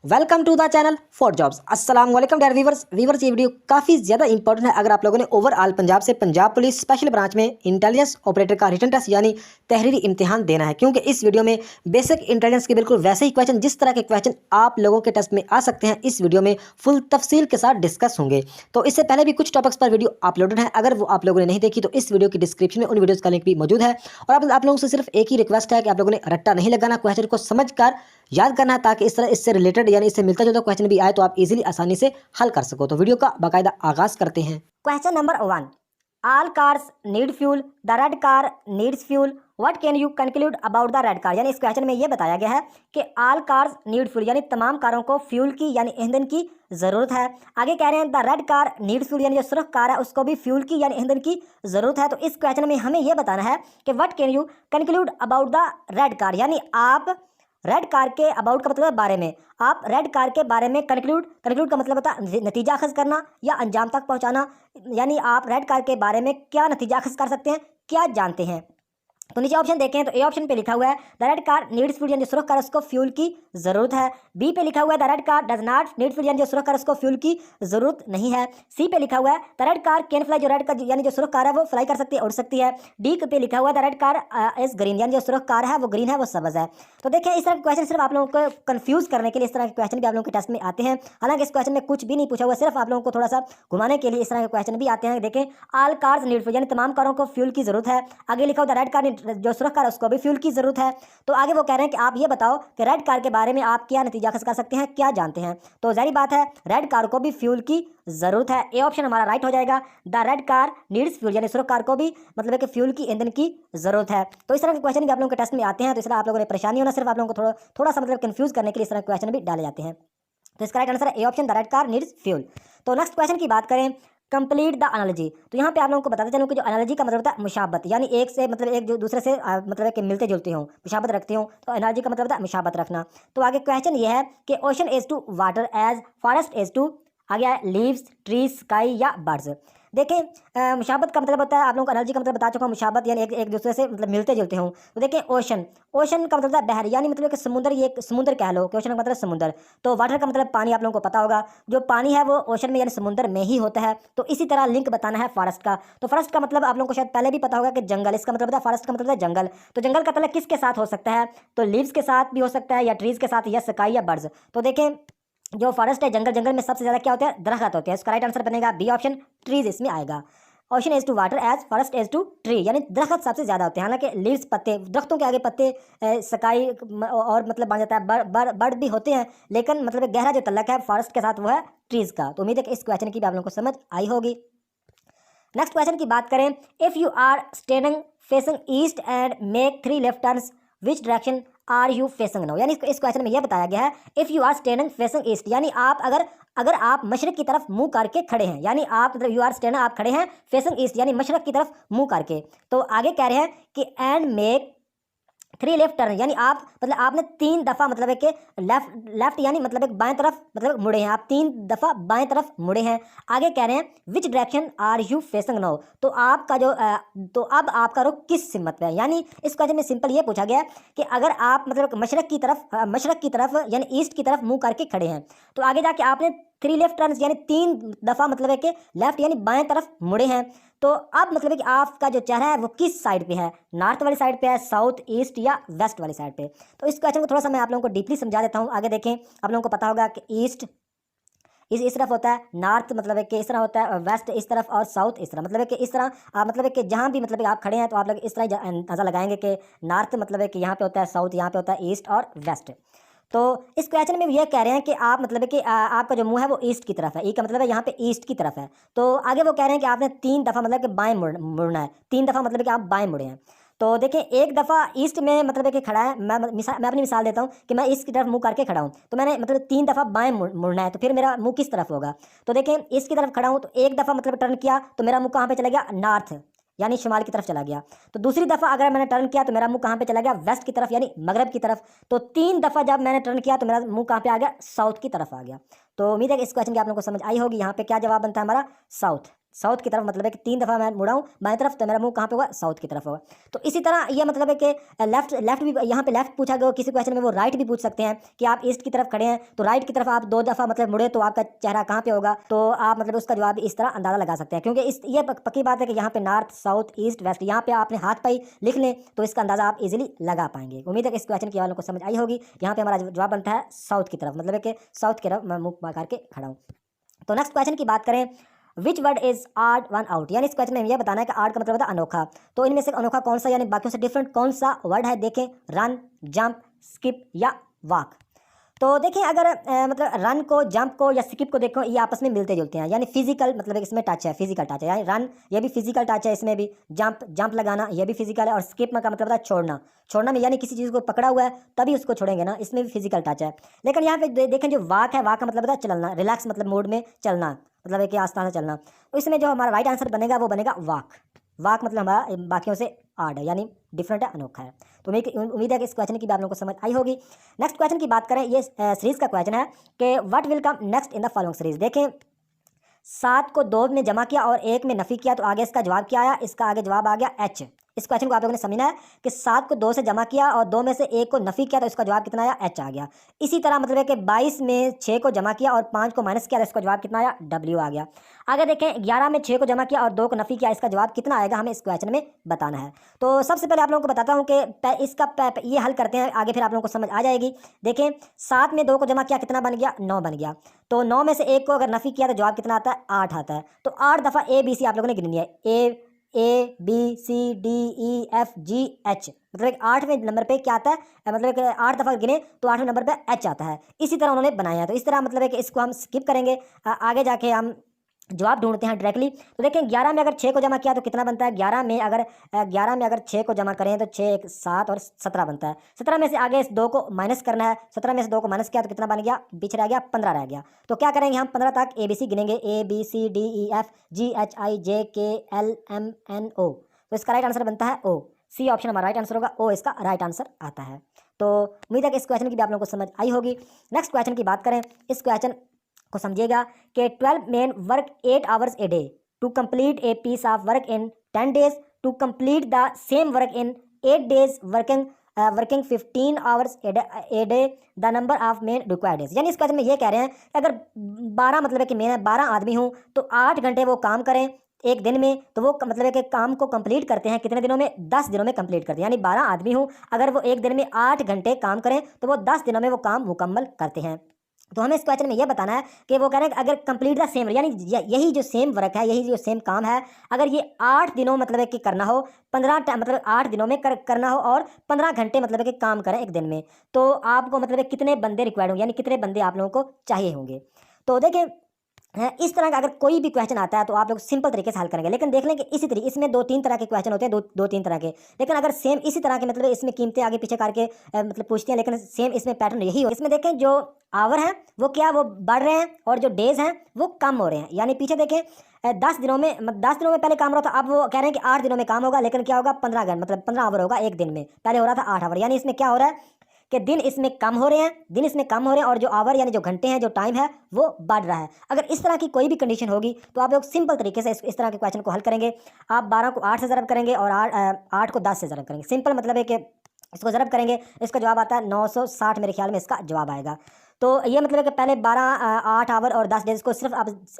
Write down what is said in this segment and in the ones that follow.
Welcome to the channel for jobs. अस्सलाम वालेकुम dear viewers ये वीडियो काफ़ी ज़्यादा इंपॉर्टेंट है। अगर आप लोगों ने ओवरऑल पंजाब से पंजाब पुलिस स्पेशल ब्रांच में इंटेलिजेंस ऑपरेटर का रिटन टेस्ट यानी तहरीरी इम्तिहान देना है, क्योंकि इस वीडियो में बेसिक इंटेलिजेंस के बिल्कुल वैसे ही क्वेश्चन जिस तरह के क्वेश्चन आप लोगों के टेस्ट में आ सकते हैं इस वीडियो में फुल तफसील के साथ डिस्कस होंगे। तो इससे पहले भी कुछ टॉपिक्स पर वीडियो अपलोडेड है, अगर वो आप लोगों ने नहीं देखी तो इस वीडियो की डिस्क्रिप्शन में उन वीडियोज़ का लिंक भी मौजूद है। और आप लोगों से सिर्फ एक ही रिक्वेस्ट है कि आप लोगों ने रट्टा नहीं लगाना, क्वेश्चन को समझ कर याद करना है, ताकि इस तरह इससे रिलेटेड यानी इससे मिलता जुलता क्वेश्चन भी आए तो आप इजीली आसानी से हल कर सको। तो वीडियो का बाकायदा आगाज करते हैं। Question number 1, all cars need fuel, the red car needs fuel, what can you conclude about the red car. यानी इस क्वेश्चन में ये बताया गया है कि ऑल कार्स नीड फ्यूल यानी तमाम कारों को फ्यूल की यानी ईंधन की जरूरत है। आगे कह रहे हैं the red car need fuel यानी जो सुर्ख कार है उसको भी फ्यूल की यानी ईंधन की जरूरत है। तो इस क्वेश्चन में हमें यह बताना है कि what can you conclude about the red car, यानी आप रेड कार के अबाउट का मतलब है बारे में, आप रेड कार के बारे में कंक्लूड का मतलब होता है नतीजा अखज़ करना या अंजाम तक पहुंचाना, यानी आप रेड कार के बारे में क्या नतीजा अखज़ कर सकते हैं, क्या जानते हैं। तो नीचे ऑप्शन देखें तो ए ऑप्शन पे लिखा हुआ है the red car needs fuel यानी जो सुर्ख कार उसको फ्यूल की जरूरत है। बी पे लिखा हुआ है the red car does not need fuel यानी जो सुर्ख कार उसको फ्यूल की जरूरत नहीं है। सी पे लिखा हुआ है the red car can fly, जो रेड कार यानी जो सुर्ख कार है वो फ्लाई कर सकती है, उड़ सकती है। डी पे लिखा हुआ है the red car is green यानी जो सुर्ख कार है वो ग्रीन है, वो सब्ज है। तो देखिए इस तरह के क्वेश्चन सिर्फ आप लोगों को कंफ्यूज करने के लिए इस तरह के क्वेश्चन भी आप लोगों के टेस्ट में आते हैं। हालांकि इस क्वेश्चन में कुछ भी नहीं पूछा हुआ, सिर्फ आप लोगों को थोड़ा सा घुमाने के लिए इस तरह के क्वेश्चन भी आते हैं। देखें ऑल कार्स नीड फ्यूल यानी तमाम कारों को फ्यूल की जरूरत है। आगे लिखा हुआ द रेड कार जो सुर्ख कार उसको भी फ्यूल की जरूरत है। तो आगे वो कह रहे हैं कि आप ये बताओ कि रेड कार के बारे में आप क्या नतीजा अखज़ कर सकते हैं, क्या जानते हैं। तो जाहिर बात है रेड कार को भी फ्यूल की जरूरत है, ए ऑप्शन हमारा राइट हो जाएगा। The red car needs fuel यानी सुर्ख कार को भी मतलब है कि फ्यूल की ईंधन की जरूरत है। तो इस तरह के क्वेश्चन भी आप लोगों के टेस्ट में आते हैं। तो इसलिए आप लोगों ने परेशानी होना, सिर्फ आप लोगों को थोड़ा सा मतलब कंफ्यूज करने के लिए इस तरह के क्वेश्चन भी डाले जाते हैं। तो इसका राइट आंसर है A option the red car needs fuel. तो नेक्स्ट क्वेश्चन की बात करें कंप्लीट द एनालॉजी। तो यहाँ पे आप लोगों को बताते चलूँ कि जो एनालॉजी का मतलब होता है मुशाबत, यानी एक से मतलब एक जो दूसरे से मतलब है कि मिलते जुलते हों, मुशाबत रखते हों, तो एनालॉजी का मतलब होता है मुशाबत रखना। तो आगे क्वेश्चन ये है कि ocean is to water as forest is to, आगे है लीव्स ट्रीज स्काई या बर्ड्स। देखें मुशाबत का मतलब होता है, आप लोगों को एनर्जी का मतलब बता चुका हूँ, मुशाबत यानी एक दूसरे से मतलब मिलते जुलते हों। तो देखें ओशन का मतलब होता है बहर, यानी मतलब कि समुंदर, ये समुंदर कह लो कि ओशन का मतलब समुंदर। तो वाटर का मतलब पानी, आप लोगों को पता होगा जो पानी है वो ओशन में यानी समुंदर में ही होता है। तो इसी तरह लिंक बताना है फॉरेस्ट का। तो फॉरेस्ट का मतलब आप लोगों को शायद पहले भी पता होगा कि जंगल, इसका मतलब होता है फॉरेस्ट का मतलब है जंगल। तो जंगल का तल्लुक किसके साथ हो सकता है, तो लीव्स के साथ भी हो सकता है, या ट्रीज के साथ, या स्काई या बर्ड्स। तो देखें जो फॉरेस्ट है जंगल में सबसे ज्यादा क्या होता है, दरख्त होते हैं। इसका राइट आंसर बनेगा बी ऑप्शन ट्रीज इसमें आएगा। Ocean as to water as forest as to tree, यानी दरख्त सबसे ज्यादा होते हैं। हालांकि लीव्स पत्ते, दरख्तों के आगे पत्ते स्काई और मतलब बन जाता है बर्ड भी होते हैं, लेकिन मतलब गहरा जो तल्लक है फॉरेस्ट के साथ वो है ट्रीज का। तो उम्मीद है कि इस क्वेश्चन की भी आप लोगों को समझ आई होगी। नेक्स्ट क्वेश्चन की बात करें, if you are standing facing east and make 3 left turns which direction are you facing now. यानी इस क्वेश्चन में यह बताया गया है if you are standing facing east, यानी आप अगर आप मशरक की तरफ मुंह करके खड़े हैं, यानी आप मतलब यू आर स्टैंडिंग, आप खड़े हैं फेसिंग ईस्ट यानी मशरक की तरफ मुंह करके। तो आगे कह रहे हैं कि एंड मेक 3 लेफ्ट टर्न, यानी आप मतलब आपने 3 दफ़ा मतलब है कि लेफ्ट यानी मतलब एक बाएं तरफ मतलब मुड़े हैं, आप 3 दफ़ा बाएं तरफ मुड़े हैं। आगे कह रहे हैं which direction are you facing now, तो आपका जो तो अब आपका रुख किस सिमत पे है। यानी इस क्वेश्चन में सिंपल ये पूछा गया कि अगर आप मतलब मशरक की तरफ यानी ईस्ट की तरफ मुंह करके खड़े हैं, तो आगे जाके आपने 3 लेफ्ट टर्न यानी 3 दफ़ा मतलब है कि लेफ्ट यानी बाएं तरफ मुड़े हैं। तो अब मतलब है कि आपका जो चेहरा है वो किस साइड पे है, नॉर्थ वाली साइड पे है, साउथ ईस्ट या वेस्ट वाली साइड पे। तो इस क्वेश्चन को थोड़ा सा मैं आप लोगों को डीपली समझा देता हूँ। आगे देखें, आप लोगों को पता होगा कि ईस्ट इस तरफ होता है, नॉर्थ मतलब है कि इस तरह होता है, और वेस्ट इस तरफ, और साउथ इस तरह मतलब है कि इस तरह मतलब है कि जहाँ भी मतलब है आप खड़े हैं तो आप लोग इस तरह अंदाज़ा लगाएंगे कि नॉर्थ मतलब है कि यहाँ पे होता है, साउथ यहाँ पे होता है, ईस्ट और वेस्ट। तो इस क्वेश्चन में ये कह रहे हैं कि आप मतलब है कि आपका जो मुंह है वो ईस्ट की तरफ है, ई का मतलब है यहाँ पे ईस्ट की तरफ है। तो आगे वो कह रहे हैं कि आपने 3 दफ़ा मतलब कि बाएं मुड़ना है, 3 दफ़ा मतलब कि आप बाएं मुड़े हैं। तो देखिए एक दफ़ा ईस्ट में मतलब है कि खड़ा है, मैं अपनी मिसाल देता हूँ कि मैं ईस्ट की तरफ मुंह करके खड़ा हूँ, तो मैंने मतलब 3 दफ़ा बाएं मुड़ना है, तो फिर मेरा मुंह किस तरफ होगा। तो देखें ईस्ट की तरफ खड़ा हूँ, तो एक दफ़ा मतलब टर्न किया तो मेरा मुंह कहाँ पे चला गया, नॉर्थ यानी शिमाल की तरफ चला गया। तो दूसरी दफ़ा अगर मैंने टर्न किया तो मेरा मुंह कहाँ पे चला गया, वेस्ट की तरफ यानी मगरब की तरफ। तो 3 दफ़ा जब मैंने टर्न किया तो मेरा मुंह कहाँ पे आ गया, साउथ की तरफ आ गया। तो उम्मीद है कि इस क्वेश्चन की आप लोगों को समझ आई होगी। यहाँ पे क्या जवाब बनता है हमारा, साउथ। साउथ की तरफ, मतलब है कि 3 दफ़ा मैं मुड़ा हूँ बाएं तरफ, तो मेरा मुंह कहाँ पे होगा, साउथ की तरफ होगा। तो इसी तरह ये मतलब है कि लेफ्ट भी, यहाँ पे लेफ्ट पूछा गया, किसी क्वेश्चन में वो राइट भी पूछ सकते हैं कि आप ईस्ट की तरफ खड़े हैं तो राइट की तरफ आप 2 दफ़ा मतलब मुड़े तो आपका चेहरा कहाँ पे होगा, तो आप मतलब उसका जवाब इस तरह अंदाज़ा लगा सकते हैं। क्योंकि इस ये पक्की बात है कि यहाँ पे नॉर्थ, साउथ, ईस्ट, वेस्ट, यहाँ पे आपने हाथ पाई लिख लें तो इसका अंदाज़ा आप इजीली लगा पाएंगे। उम्मीद है कि इस क्वेश्चन की वालों को समझ आई होगी। यहाँ पे हमारा जवाब बनता है साउथ की तरफ, मतलब है कि साउथ की तरफ मैं मुँह करके खड़ा हूँ। तो नेक्स्ट क्वेश्चन की बात करें, which word is odd one out, यानी इस क्वेश्चन में यह बताना है कि आर्ड का मतलब होता है अनोखा, तो इनमें से अनोखा कौन सा यानी बाकियों से डिफरेंट कौन सा वर्ड है, देखें, रन, जंप, स्किप या वॉक। तो देखिए अगर मतलब रन को, जंप को या स्किप को देखो, ये आपस में मिलते जुलते हैं, यानी फिजिकल मतलब इसमें टच है, फिजिकल टच है, यानी रन ये भी फिजिकल टच है, इसमें भी जंप लगाना ये भी फिजिकल है, और स्किप का मतलब होता है छोड़ना में, यानी किसी चीज़ को पकड़ा हुआ है तभी उसको छोड़ेंगे ना, इसमें भी फिजिकल टच है। लेकिन यहाँ पे देखें जो वाक है, वाक का मतलब होता है चलना, रिलैक्स मतलब मूड में चलना, मतलब है कि आस्ते आस्ते चलना, तो इसमें जो हमारा राइट आंसर बनेगा वो बनेगा वाक। वाक मतलब हमारा बाकियों से आर्ड है, यानी डिफरेंट है, अनोखा है। तो उम्मीद है कि इस क्वेश्चन की भी आप लोगों को समझ आई होगी। नेक्स्ट क्वेश्चन की बात करें, ये सीरीज का क्वेश्चन है कि what will come next in the following series. देखें 7 को 2 में जमा किया और 1 में नफी किया, तो आगे इसका जवाब क्या आया, इसका आगे जवाब आ गया एच। इस क्वेश्चन को आप लोगों ने समझना है कि 7 को 2 से जमा किया और 2 में से 1 को नफी किया तो इसका जवाब कितना आया, एच आ गया। इसी तरह मतलब है कि 22 में 6 को जमा किया और 5 को माइनस किया तो इसका जवाब कितना आया, डब्ल्यू आ गया। आगे देखें 11 में 6 को जमा किया और 2 को नफी किया, इसका जवाब कितना आएगा हमें इस क्वेश्चन में बताना है। तो सबसे पहले आप लोगों को बताता हूँ कि इसका ये हल करते हैं, आगे फिर आप लोगों को समझ आ जाएगी। देखें 7 में 2 को जमा किया, कितना बन गया, 9 बन गया। तो 9 में से 1 को अगर नफी किया तो जवाब कितना आता है, 8 आता है। तो 8 दफ़ा ए बी सी आप लोगों ने गिननी है, A B C D E F G H, मतलब 8वें नंबर पे क्या आता है, मतलब 8 दफ़ा गिने तो 8वें नंबर पे एच आता है। इसी तरह उन्होंने बनाया है, तो इस तरह मतलब है कि इसको हम स्किप करेंगे, आगे जाके हम जवाब ढूंढते हैं डायरेक्टली। तो देखें 11 में अगर 6 को जमा किया तो कितना बनता है, 11 में अगर 6 को जमा करें तो 6 1 7 और 17 बनता है। 17 में से आगे इस 2 को माइनस करना है, 17 में से 2 को माइनस किया तो कितना बन गया, पीछे रह गया 15 रह गया। तो क्या करेंगे हम 15 तक ए बी सी गिनेंगे, A B C D E F G H I J K L M N O, तो इसका राइट आंसर बनता है ओ। सी ऑप्शन हमारा राइट आंसर होगा, ओ इसका राइट आंसर आता है। तो उम्मीद है कि इस क्वेश्चन की भी आप लोगों को समझ आई होगी। नेक्स्ट क्वेश्चन की बात करें, इस क्वेश्चन को समझिएगा कि 12 men work 8 hours a day to complete a piece of work in 10 days to complete the same work in 8 days working 15 hours a day the number of men required is। यानी इस question में ये कह रहे हैं कि अगर 12 मतलब है कि मैं 12 आदमी हूँ तो 8 घंटे वो काम करें एक दिन में, तो वो मतलब है कि काम को कंप्लीट करते हैं कितने दिनों में, 10 दिनों में कंप्लीट करते हैं। यानी 12 आदमी हूँ, अगर वो एक दिन में 8 घंटे काम करें तो वो 10 दिनों में वो काम मुकम्मल करते हैं। तो हमें इस क्वेश्चन में यह बताना है कि वो कह रहे हैं कि अगर कंप्लीट द सेम, यानी यही जो सेम वर्क है, यही जो सेम काम है, अगर ये 8 दिनों मतलब है कि करना हो, 15 मतलब 8 दिनों में करना हो और 15 घंटे मतलब है कि काम करें एक दिन में, तो आपको मतलब है कितने बंदे रिक्वायर्ड होंगे, यानी कितने बंदे आप लोगों को चाहिए होंगे। तो देखें इस तरह का अगर कोई भी क्वेश्चन आता है तो आप लोग सिंपल तरीके से हल करेंगे। लेकिन देख लें कि इसी तरीके इसमें 2-3 तरह के क्वेश्चन होते हैं, दो तीन तरह के। लेकिन अगर सेम इसी तरह के मतलब इसमें कीमतें आगे पीछे करके मतलब पूछते हैं, लेकिन सेम इसमें पैटर्न यही हो। इसमें देखें जो आवर हैं वो क्या, वो बढ़ रहे हैं और जो डेज हैं वो कम हो रहे हैं। यानी पीछे देखें 10 दिनों में पहले काम हो रहा था, अब वो कह रहे हैं कि 8 दिनों में काम होगा, लेकिन क्या होगा 15 घंटे मतलब 15 आवर होगा एक दिन में, पहले हो रहा था 8 आवर। यानी इसमें क्या हो रहा है कि दिन इसमें कम हो रहे हैं और जो आवर यानी जो घंटे हैं, जो टाइम है वो बढ़ रहा है। अगर इस तरह की कोई भी कंडीशन होगी तो आप लोग सिंपल तरीके से इस तरह के क्वेश्चन को हल करेंगे। आप 12 को 8 से ज़रब करेंगे और 8 को 10 से ज़रब करेंगे। सिंपल मतलब है कि इसको ज़रब करेंगे, इसका जवाब आता है 960, मेरे ख्याल में इसका जवाब आएगा। तो ये मतलब है कि पहले 12 8 आवर और 10 डेज को सिर्फ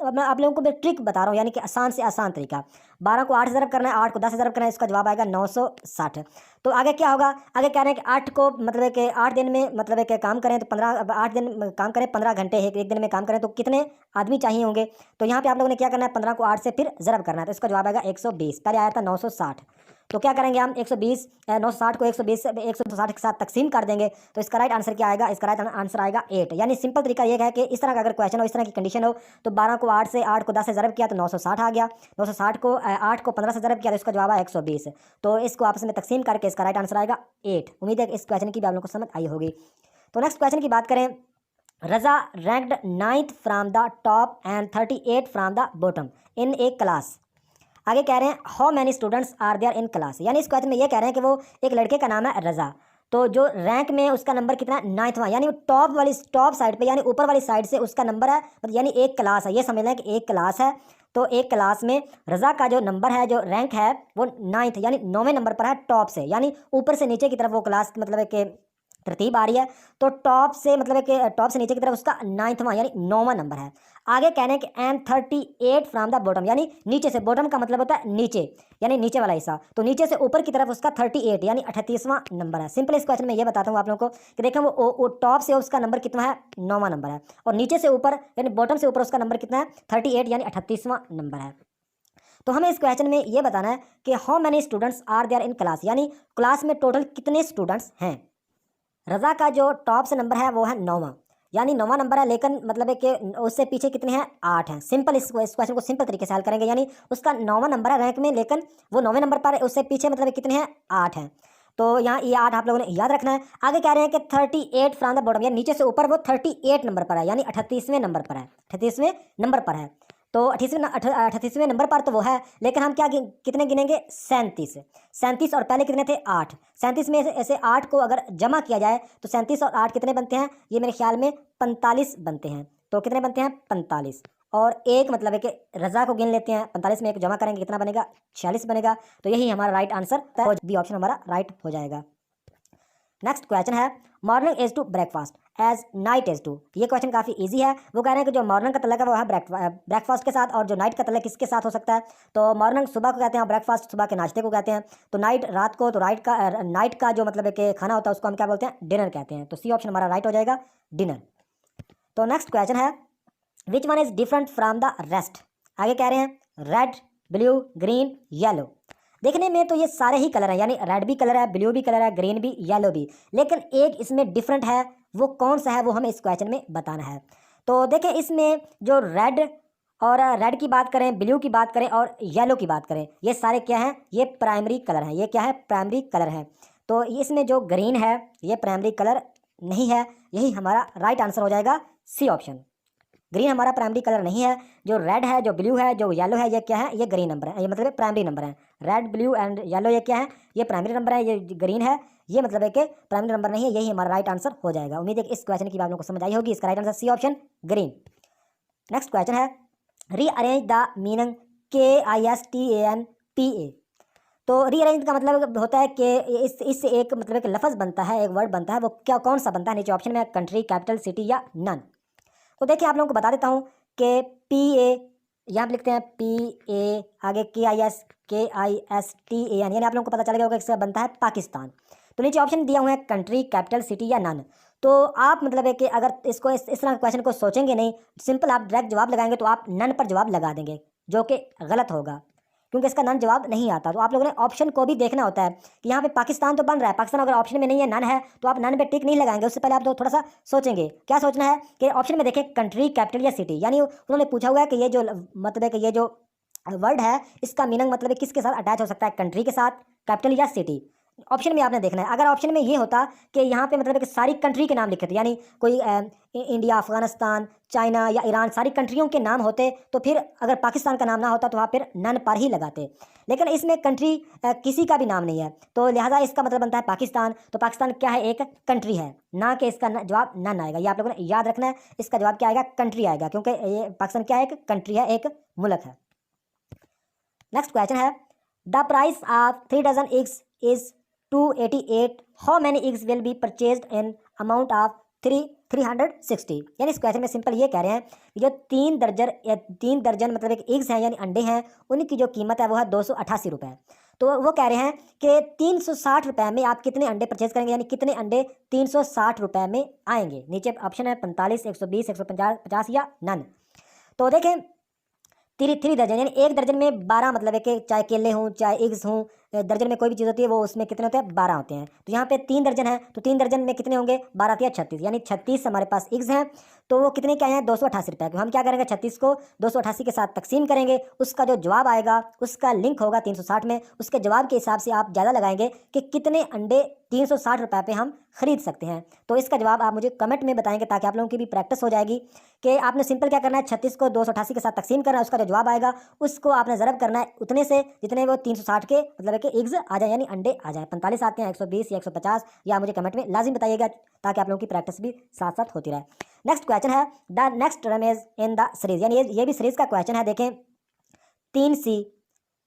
मैं आप लोगों को मैं ट्रिक बता रहा हूँ, यानी कि आसान से आसान तरीका। 12 को 8 से ज़रब करना है, 8 को 10 से ज़रब करना है, इसका जवाब आएगा 960। तो आगे क्या होगा, आगे कह रहे हैं कि 8 को मतलब है कि 8 दिन में मतलब है कि काम करें तो 8 दिन में काम करें, 15 घंटे एक दिन में काम करें तो कितने आदमी चाहिए होंगे। तो यहाँ पे आप लोगों ने क्या करना है, 15 को 8 से फिर ज़रब करना है, तो इसका जवाब आएगा 120। पहले आया था 960, तो क्या करेंगे हम 960 को 160 के साथ तकसीम कर देंगे, तो इसका राइट आंसर क्या आएगा, इसका राइट आंसर आएगा 8। यानी सिंपल तरीका ये है कि इस तरह का अगर क्वेश्चन हो, इस तरह की कंडीशन हो, तो 12 को 8 से 8 को 10 से ज़रब किया तो 960 आ गया, 960 को 8 को 15 से ज़रब किया तो इसका जवाब आया 120। तो इसको आपस में तकसीम करके इसका राइट आंसर आएगा 8। उम्मीद है कि इस क्वेश्चन की भी आप लोगों को समझ आई होगी। तो नेक्स्ट क्वेश्चन की बात करें, Raza ranked 9th from the top and 38 from the bottom in a class. आगे कह रहे हैं how many students are there in class. यानी इस क्वेश्चन में ये कह रहे हैं कि वो एक लड़के का नाम है रज़ा, तो जो रैंक में उसका नंबर कितना है, 9वां, यानी टॉप साइड पे, यानी ऊपर वाली साइड से उसका नंबर है, यानी एक क्लास है, ये समझ लें कि एक क्लास है। तो एक क्लास में रज़ा का जो नंबर है, जो रैंक है, वो 9th यानी 9वें नंबर पर है टॉप से, यानी ऊपर से नीचे की तरफ वो क्लास मतलब है कि तरतीब आ रही है। तो टॉप से मतलब है कि टॉप से नीचे की तरफ उसका 9वां यानी 9वां नंबर है। आगे कहने हैं कि एंड 38 फ्रॉम द बॉटम, यानी नीचे से, बॉटम का मतलब होता है नीचे, यानी नीचे वाला हिस्सा, तो नीचे से ऊपर की तरफ उसका 38 यानी 38वां नंबर है। सिंपल इस क्वेश्चन में ये बताता हूँ आप लोगों को कि देखें वो टॉप से उसका नंबर कितना है, 9वां नंबर है, और नीचे से ऊपर यानी बॉटम से ऊपर उसका नंबर कितना है, 38 यानी 38वां नंबर है। तो हमें इस क्वेश्चन में ये बताना है कि how many students are there in class, यानी क्लास में टोटल कितने स्टूडेंट्स हैं। रज़ा का जो टॉप से नंबर है वो है 9वां, यानी 9वां नंबर है, लेकिन मतलब है कि उससे पीछे कितने हैं, 8 हैं। सिंपल इस क्वेश्चन को सिंपल तरीके से हल करेंगे, यानी उसका 9वां नंबर है रैंक में, लेकिन वो 9वें नंबर पर है, उससे पीछे मतलब कितने हैं, 8 हैं। तो यहाँ ये 8 आप लोगों ने याद रखना है। आगे कह रहे हैं कि 38 फ्रॉम द बॉटम, यानी नीचे से ऊपर वो 38 नंबर पर है, यानी 38वें नंबर पर है, 38वें नंबर पर है। तो 38वें नंबर पर तो वो है, लेकिन हम क्या कितने गिनेंगे, 37 और पहले कितने थे, 8। 37 में से ऐसे 8 को अगर जमा किया जाए तो 37 और 8 कितने बनते हैं, ये मेरे ख्याल में 45 बनते हैं। तो कितने बनते हैं, 45, और एक मतलब है कि रज़ा को गिन लेते हैं, 45 में एक जमा करेंगे कितना बनेगा, 46 बनेगा। तो यही हमारा राइट आंसर, बी ऑप्शन हमारा राइट हो जाएगा। नेक्स्ट क्वेश्चन है morning is to breakfast as night is to. ये क्वेश्चन काफ़ी इजी है। वो कह रहे हैं कि जो मॉर्निंग का तल्लक है वो है ब्रेकफास्ट के साथ, और जो नाइट का तल्लक किसके साथ हो सकता है। तो मॉर्निंग सुबह को कहते हैं और ब्रेकफास्ट सुबह के नाश्ते को कहते हैं। तो नाइट रात को, तो नाइट का जो मतलब है कि खाना होता है उसको हम क्या बोलते हैं, डिनर कहते हैं। तो सी ऑप्शन हमारा राइट हो जाएगा, डिनर। तो नेक्स्ट क्वेश्चन है which one is different from the rest. आगे कह रहे हैं रेड, ब्लू, ग्रीन, येलो। देखने में तो ये सारे ही कलर हैं, यानी रेड भी कलर है, ब्लू भी कलर है, ग्रीन भी, येलो भी, लेकिन एक इसमें डिफरेंट है, वो कौन सा है वो हमें इस क्वेश्चन में बताना है। तो देखें इसमें जो रेड की बात करें, ब्लू की बात करें और येलो की बात करें, ये सारे क्या हैं, ये प्राइमरी कलर हैं। ये क्या है, प्राइमरी कलर है। तो इसमें जो ग्रीन है ये प्राइमरी कलर नहीं है, यही हमारा राइट आंसर हो जाएगा, सी ऑप्शन। ग्रीन हमारा प्राइमरी कलर नहीं है। जो रेड है, जो ब्लू है, जो येलो है, ये क्या है, ये ग्रीन नंबर है, ये मतलब प्राइमरी नंबर है। रेड, ब्लू एंड येलो ये क्या है, ये प्राइमरी नंबर है, ये ग्रीन है, ये मतलब है कि प्राइमरी नंबर नहीं है। यही हमारा राइट आंसर हो जाएगा। उम्मीद है कि इस क्वेश्चन की आप लोगों को समझ आई होगी। इसका right answer C option, green. Next question है रीअरेंज द मीनिंग KISTANPA। तो रीअरेंज का मतलब होता है कि इससे एक मतलब एक लफ्ज़ बनता है, एक वर्ड बनता है, वो क्या कौन सा बनता है। नीचे ऑप्शन में कंट्री, कैपिटल, सिटी या नन। तो देखिए आप लोगों को बता देता हूँ कि PA यहाँ पे लिखते हैं PA, आगे KISTAN, यानी आप लोगों को पता चल गया होगा इसका बनता है पाकिस्तान। तो नीचे ऑप्शन दिया हुआ है कंट्री, कैपिटल, सिटी या नन। तो आप मतलब है कि अगर इसको इस तरह क्वेश्चन को सोचेंगे नहीं, सिंपल आप डायरेक्ट जवाब लगाएंगे तो आप नन पर जवाब लगा देंगे, जो कि गलत होगा, क्योंकि इसका नन जवाब नहीं आता। तो आप लोगों ने ऑप्शन को भी देखना होता है कि यहाँ पे पाकिस्तान तो बन रहा है, पाकिस्तान अगर ऑप्शन में नहीं है, नन है, तो आप नन पे टिक नहीं लगाएंगे। उससे पहले आप तो थोड़ा सा सोचेंगे। क्या सोचना है कि ऑप्शन में देखें कंट्री, कैपिटल या सिटी, यानी उन्होंने पूछा हुआ है कि ये जो मतलब है कि ये जो वर्ड है इसका मीनिंग मतलब है किसके साथ अटैच हो सकता है, कंट्री के साथ, कैपिटल या सिटी। ऑप्शन में आपने देखना है। अगर ऑप्शन में ये होता कि यहाँ पे मतलब है कि सारी कंट्री के नाम लिखे थे, यानी कोई इंडिया, अफगानिस्तान, चाइना या ईरान, सारी कंट्रियों के नाम होते, तो फिर अगर पाकिस्तान का नाम ना होता तो वहाँ फिर नन पर ही लगाते। लेकिन इसमें कंट्री किसी का भी नाम नहीं है, तो लिहाजा इसका मतलब बनता है पाकिस्तान। तो पाकिस्तान क्या है, एक कंट्री है, ना कि इसका जवाब नन आएगा। ये आप लोगों ने याद रखना है। इसका जवाब क्या आएगा, कंट्री आएगा, क्योंकि ये पाकिस्तान क्या है, एक कंट्री है, एक मुल्क है। नेक्स्ट क्वेश्चन है the price of 3 dozen eggs is 288, how many eggs will be purchased in amount of 360। यानी इस क्वेश्चन में सिंपल ये कह रहे हैं कि जो 3 दर्जन मतलब एक एग्स हैं यानी अंडे हैं, उनकी जो कीमत है वो है 288 रुपये। तो वो कह रहे हैं कि 360 रुपये में आप कितने अंडे परचेज करेंगे, यानी कितने अंडे 360 रुपये में आएंगे। नीचे ऑप्शन है 45, 120, 150 या नन। तो देखें 3 दर्जन, यानी एक दर्जन में 12 मतलब है कि चाहे केले हों चाहे एग्स हों, दर्जन में कोई भी चीज़ होती है वो उसमें कितने होते हैं, 12 होते हैं। तो यहाँ पे 3 दर्जन है, तो 3 दर्जन में कितने होंगे, 12 या 36, यानी 36 हमारे पास एग्स हैं। तो वो कितने क्या हैं, 288 रुपये। तो हम क्या करेंगे, 36 को 288 के साथ तकसीम करेंगे, उसका जो जवाब आएगा उसका लिंक होगा 360 में, उसके जवाब के हिसाब से आप ज़्यादा लगाएंगे कि कितने अंडे 360 रुपये पे हम खरीद सकते हैं। तो इसका जवाब आप मुझे कमेंट में बताएंगे, ताकि आप लोगों की भी प्रैक्टिस हो जाएगी कि आपने सिंपल क्या करना है, 36 को 288 के साथ तकसीम करना है, उसका जो जवाब आएगा उसको आपने ज़रब करना है उतने से जितने वो 360 के मतलब कि एग्स आ जाए यानी अंडे आ जाए। 45 आते हैं, 120 या 150, या मुझे कमेंट में लाजिम बताइएगा ताकि आप लोगों की प्रैक्टिस भी साथ साथ होती रहे। नेक्स्ट क्वेश्चन है the next term is in the series, यानी ये भी सीरीज का क्वेश्चन है। देखें 3C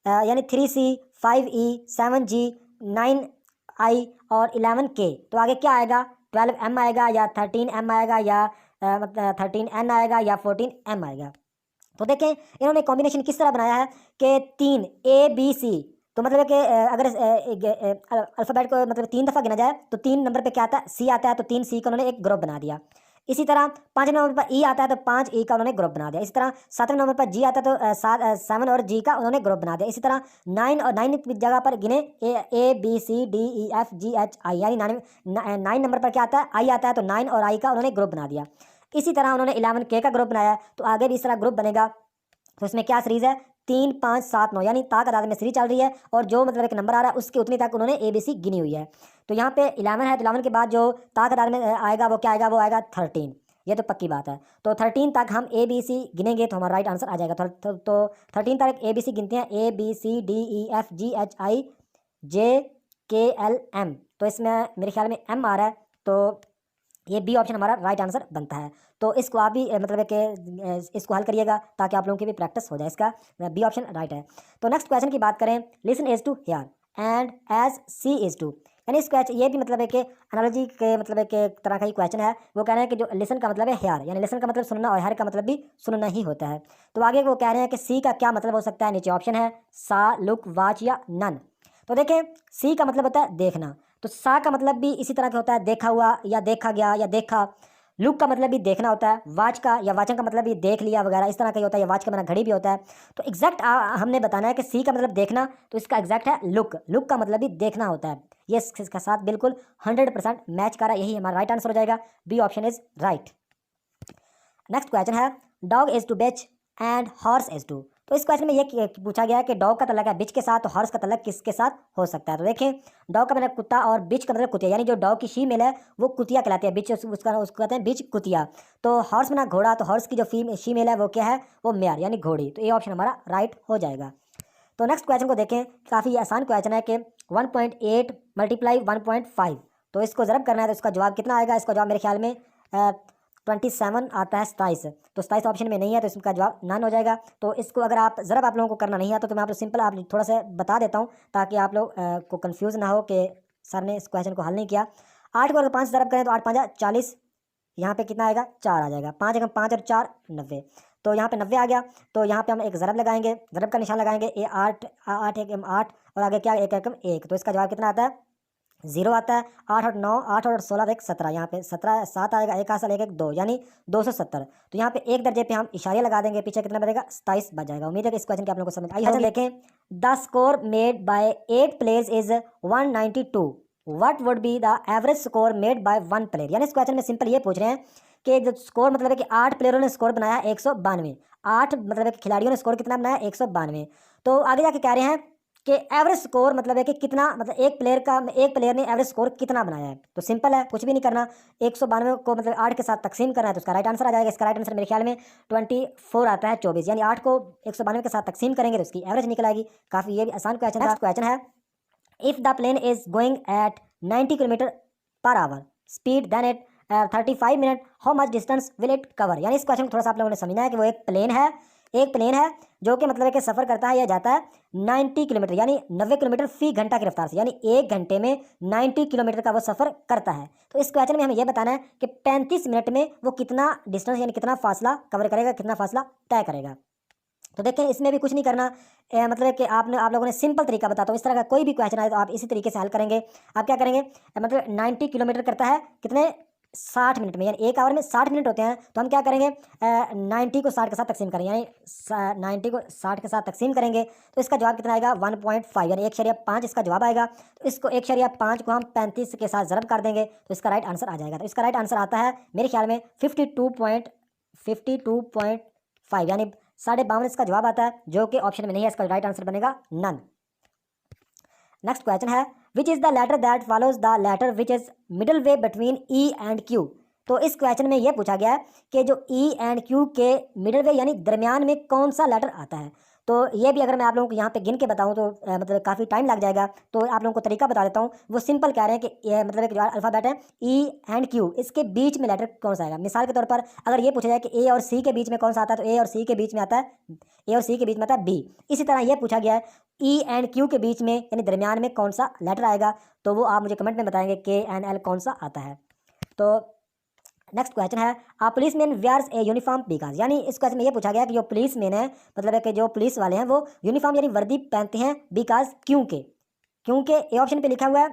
यानी 3C 5E 7G 9I और 11K, तो आगे क्या आएगा? 12M आएगा या 13M आएगा या मतलब 13N आएगा या 14M आएगा। तो देखें इन्होंने कॉम्बिनेशन किस तरह बनाया है कि 3 ABC, तो मतलब है कि अगर अल्फ़ाबेट को मतलब 3 दफ़ा गिना जाए तो 3 नंबर पे क्या आता है? C आता है, तो 3C का उन्होंने एक ग्रुप बना दिया। इसी तरह 5 नंबर पर E आता है तो 5E का उन्होंने ग्रुप बना दिया। इसी तरह 7 नंबर पर G आता है तो 7 और G का उन्होंने ग्रुप बना दिया। इसी तरह 9 जगह पर गिने ABCDEFGHI, यानी 9 नंबर पर क्या आता है? I आता है, तो 9 और I का उन्होंने ग्रुप बना दिया। इसी तरह उन्होंने 11K का ग्रुप बनाया, तो आगे भी इस तरह ग्रुप बनेगा। तो इसमें क्या सीरीज़ है? 3 5 7 9, यानी ताक अदाद में सीरीज चल रही है और जो मतलब एक नंबर आ रहा है उसके उतनी तक उन्होंने ABC गिनी हुई है। तो यहाँ पे 11 है, तो 11 के बाद जो ताक अदाद में आएगा वो क्या आएगा? वो आएगा 13, ये तो पक्की बात है। तो 13 तक हम ABC गिनेंगे तो हमारा राइट आंसर आ जाएगा। तो 13 तक ABC गिनते हैं, ABCDEFGHIJKLM, तो इसमें मेरे ख्याल में M आ रहा है, तो ये बी ऑप्शन हमारा राइट आंसर बनता है। तो इसको आप भी मतलब है कि इसको हल करिएगा ताकि आप लोगों की भी प्रैक्टिस हो जाए। इसका बी ऑप्शन राइट है। तो नेक्स्ट क्वेश्चन की बात करें, listen is to hear and as see is to, यानी इस क्वेश्चन ये भी मतलब है कि एनालॉजी के मतलब है कि तरह का ही क्वेश्चन है। वो कह रहे हैं कि जो लिसन का मतलब है हेयर, यानी लिसन का मतलब सुनना और हेयर का मतलब भी सुनना ही होता है। तो आगे वो कह रहे हैं कि सी का क्या मतलब हो सकता है? नीचे ऑप्शन है सा, लुक, वाच या नन। तो देखें सी का मतलब होता है देखना, तो सा का मतलब भी इसी तरह का होता है, देखा हुआ या देखा गया या देखा। लुक का मतलब भी देखना होता है, वाच का या वाचन का मतलब भी देख लिया वगैरह इस तरह का ही होता है, या वाच का मतलब घड़ी भी होता है। तो एग्जैक्ट हमने बताना है कि सी का मतलब देखना, तो इसका एग्जैक्ट है लुक, लुक का मतलब भी देखना होता है। ये इसके साथ बिल्कुल 100% मैच कर रहा है, यही हमारा राइट आंसर हो जाएगा। B option is right. Next question है dog is to bitch and horse is to, तो इस क्वेश्चन में ये पूछा गया है कि डॉग का तल्लक है बिच के साथ, तो हॉर्स का तल्लक किसके साथ हो सकता है? तो देखें डॉग का मतलब कुत्ता और बिच का मतलब कुतिया, यानी जो डॉग की फीमेल है वो कुतिया कहलाती है, बिच उसको कहते हैं बिच, कुतिया। तो हॉर्स में ना घोड़ा, तो हॉर्स की जो फीमेल है वो क्या है? वो मेयर यानी घोड़ी। तो ये ऑप्शन हमारा राइट हो जाएगा। तो नेक्स्ट क्वेश्चन को देखें, काफ़ी आसान क्वेश्चन है कि 1.8 मल्टीप्लाई 1.5, तो इसको ज़रब करना है, तो इसका जवाब कितना आएगा? इसका जवाब मेरे ख्याल में 27 आता है, 27, तो 27 ऑप्शन में नहीं है, तो इसका जवाब नन हो जाएगा। तो इसको अगर आप ज़रा आप लोगों को करना नहीं आता तो मैं आप लोग सिंपल आप थोड़ा सा बता देता हूँ ताकि आप लोग को कंफ्यूज ना हो कि सर ने इस क्वेश्चन को हल नहीं किया। 8 को अगर 5 ज़रब करें तो 8 5 40, यहाँ पे कितना आएगा? 4 आ जाएगा। 5 अगर 5 और 4 90, तो यहाँ पे 90 आ गया। तो यहाँ पे हम एक ज़रब लगाएंगे, ज़रब का निशान लगाएंगे, 8 8 एकम 8 और आगे क्या? 1 एकम 1, तो इसका जवाब कितना आता है? 0 आता है। 8 और 9, 8 और 16 एक 17, यहाँ पे 17 7 आएगा, एक हासिल 1 1 2 यानी 270। तो यहाँ पे एक दर्जे पे हम इशारे लगा देंगे, पीछे कितना बचेगा? 27 बच जाएगा। उम्मीद है कि इस क्वेश्चन की आप लोगों को समझ आई होगी। देखें the score made by 8 players is 192, what would be the average score made by 1 player, यानी इस क्वेश्चन में सिंपल ये पूछ रहे हैं कि जो स्कोर मतलब है कि 8 प्लेयरों ने स्कोर बनाया 192, 8 मतलब है कि खिलाड़ियों ने स्कोर कितना बनाया? 192। तो आगे जाके कह रहे हैं कि एवरेज स्कोर मतलब है कि कितना, मतलब एक प्लेयर ने एवरेज स्कोर कितना बनाया है? तो सिंपल है, कुछ भी नहीं करना, 192 को मतलब 8 के साथ तकसीम करना है, तो उसका राइट आंसर आ जाएगा। इसका राइट आंसर मेरे ख्याल में 24 आता है, 24, यानी 8 को 192 के साथ तकसीम करेंगे तो उसकी एवरेज निकल आएगी। काफ़ी ये भी आसान क्वेश्चन है। नेक्स्ट क्वेश्चन है if the plane is going at 90 kilometre per hour speed then it 35 minute how much distance will it cover, यानी इस क्वेश्चन को थोड़ा सा आप लोगों ने समझना है कि वो एक प्लेन है जो कि मतलब है कि सफ़र करता है या जाता है 90 किलोमीटर यानी 90 किलोमीटर फी घंटा की रफ्तार से, यानी 1 घंटे में 90 किलोमीटर का वो सफ़र करता है। तो इस क्वेश्चन में हमें यह बताना है कि 35 मिनट में वो कितना डिस्टेंस यानी कितना फासला कवर करेगा, कितना फासला तय करेगा। तो देखें इसमें भी कुछ नहीं करना, मतलब है कि आप लोगों ने सिंपल तरीका बताता हूँ, इस तरह का कोई भी क्वेश्चन आए तो आप इसी तरीके से हल करेंगे। आप क्या करेंगे, मतलब 90 किलोमीटर करता है कितने? 60 मिनट में, यानी 1 आवर में 60 मिनट होते हैं। तो हम क्या करेंगे, 90 को 60 के साथ तकसीम करेंगे, यानी 90 को 60 के साथ तकसीम करेंगे तो इसका जवाब कितना आएगा? 1.5, यानी 1.5 इसका जवाब आएगा। तो इसको 1.5 को हम 35 के साथ ज़रब कर देंगे तो इसका राइट आंसर आ जाएगा। तो इसका राइट आंसर आता है मेरे ख्याल में 52.5, यानी 52.5 इसका जवाब आता है, जो कि ऑप्शन में नहीं है। इसका राइट आंसर बनेगा नन। नेक्स्ट क्वेश्चन है which is the letter that follows the letter which is middle way between E and Q. तो इस क्वेश्चन में यह पूछा गया है कि जो ई एंड क्यू के मिडल वे यानी दरमियान में कौन सा लेटर आता है। तो ये भी अगर मैं आप लोगों को यहाँ पे गिन के बताऊँ तो मतलब काफ़ी टाइम लग जाएगा। तो आप लोगों को तरीका बता देता हूँ। वो सिंपल कह रहे हैं कि ये मतलब एक जो अल्फ़ाबेट है ई एंड क्यू, इसके बीच में लेटर कौन सा आएगा। मिसाल के तौर पर अगर ये पूछा जाए कि ए और सी के बीच में कौन सा आता है, तो ए और सी के बीच में आता है, ए और सी के बीच में आता है बी। इसी तरह ये पूछा गया है ई एंड क्यू के बीच में यानी दरमियान में कौन सा लेटर आएगा, तो वो आप मुझे कमेंट में बताएंगे के एन एल कौन सा आता है। तो नेक्स्ट क्वेश्चन है a police man wears a uniform because, यानी इस क्वेश्चन में ये पूछा गया कि जो पुलिस मैन है मतलब है कि जो पुलिस वाले हैं वो यूनिफॉर्म यानी वर्दी पहनते हैं बिकॉज क्योंकि, क्योंकि ए ऑप्शन पे लिखा हुआ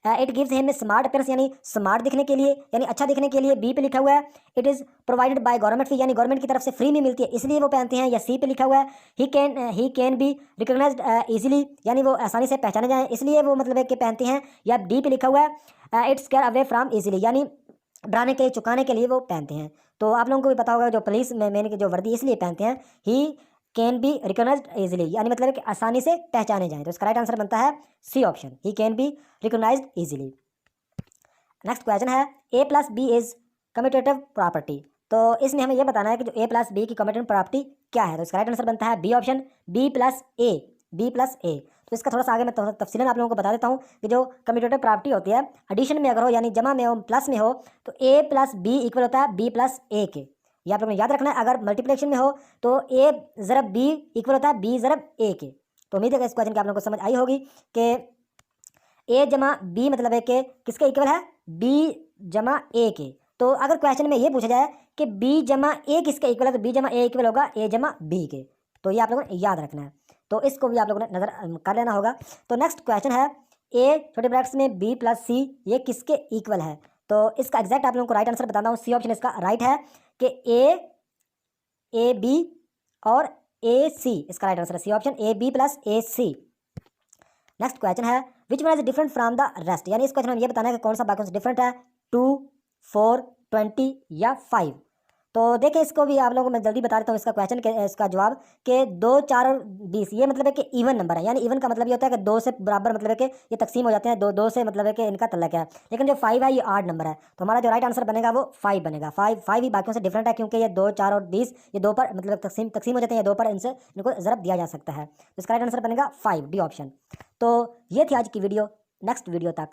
है it gives him smart appearance यानी स्मार्ट दिखने के लिए यानी अच्छा दिखने के लिए, बी पे लिखा हुआ है it is provided by government fee यानी गवर्नमेंट की तरफ से फ्री में मिलती है इसलिए वो पहनते हैं, या सी पे लिखा हुआ है he can be recognised easily यानी वो आसानी से पहचाने जाएं इसलिए वो मतलब है कि पहनते हैं, या डी पे लिखा हुआ है it's care away from easily यानी डराने के चुकाने के लिए वो पहनते हैं। तो आप लोगों को भी पता होगा जो पुलिस में मैंने की जो वर्दी इसलिए पहनते हैं he can be recognised easily यानी मतलब है कि आसानी से पहचाने जाएं। तो इसका राइट आंसर बनता है C option, he can be recognised easily. Next question है A plus B is commutative property, तो इसमें हमें यह बताना है कि जो ए प्लस बी की कम्यूटेटिव प्रॉपर्टी क्या है। तो इसका राइट आंसर बनता है B option, B plus A, B plus A. तो इसका थोड़ा सा आगे मैं तफसीलन आप लोगों को बता देता हूँ कि जो कम्यूटेटिव प्रॉपर्टी होती है एडिशन में अगर हो यानी जमा में हो प्लस में हो तो ए प्लस बी इक्वल होता है बी प्लस ए के। ये आप लोगों ने याद रखना है। अगर मल्टीप्लिकेशन में हो तो ए ज़रब बी इक्वल होता है बी ज़रब ए के। तो उम्मीद है कि इस क्वेश्चन की आप लोगों को समझ आई होगी कि ए जमा बी मतलब है कि किसके इक्वल है, बी जमा ए के। तो अगर क्वेश्चन में ये पूछा जाए कि बी जमा ए किसके इक्वल है तो बी जमा ए इक्वल होगा ए जमा बी के। तो ये आप लोगों ने याद रखना है, तो इसको भी आप लोगों ने नज़र कर लेना होगा। तो नेक्स्ट क्वेश्चन है ए छोटे ब्रैकेट्स में बी प्लस सी ये किसके इक्वल है। तो इसका एग्जैक्ट आप लोगों को राइट आंसर बताना हूँ, सी ऑप्शन इसका राइट है कि ए बी और ए सी इसका राइट आंसर है, C option A B plus A C. Next question है which one is different from the rest, यानी इस क्वेश्चन में ये बताना है कि कौन सा बाकियों से डिफरेंट है, 2, 4, 20 या 5। तो देखिए इसको भी आप लोगों को मैं जल्दी बता देता हूँ इसका क्वेश्चन के इसका जवाब कि 2, 4 और 20 ये मतलब है कि इवन नंबर है, यानी इवन का मतलब ये होता है कि 2 से बराबर मतलब है कि ये तकसीम हो जाते हैं, 2 से मतलब है कि इनका तल्लक है। लेकिन जो 5 है ये 8 नंबर है, तो हमारा जो राइट आंसर बनेगा वो 5 बनेगा। 5 ही बाकियों से डिफरेंट है क्योंकि ये 2, 4 और 20 ये 2 पर मतलब तकसीम हो जाते हैं, ये 2 पर इनसे इनको ज़रब दिया जा सकता है। तो इसका राइट आंसर बनेगा 5, डी ऑप्शन। तो ये थी आज की वीडियो, नेक्स्ट वीडियो तक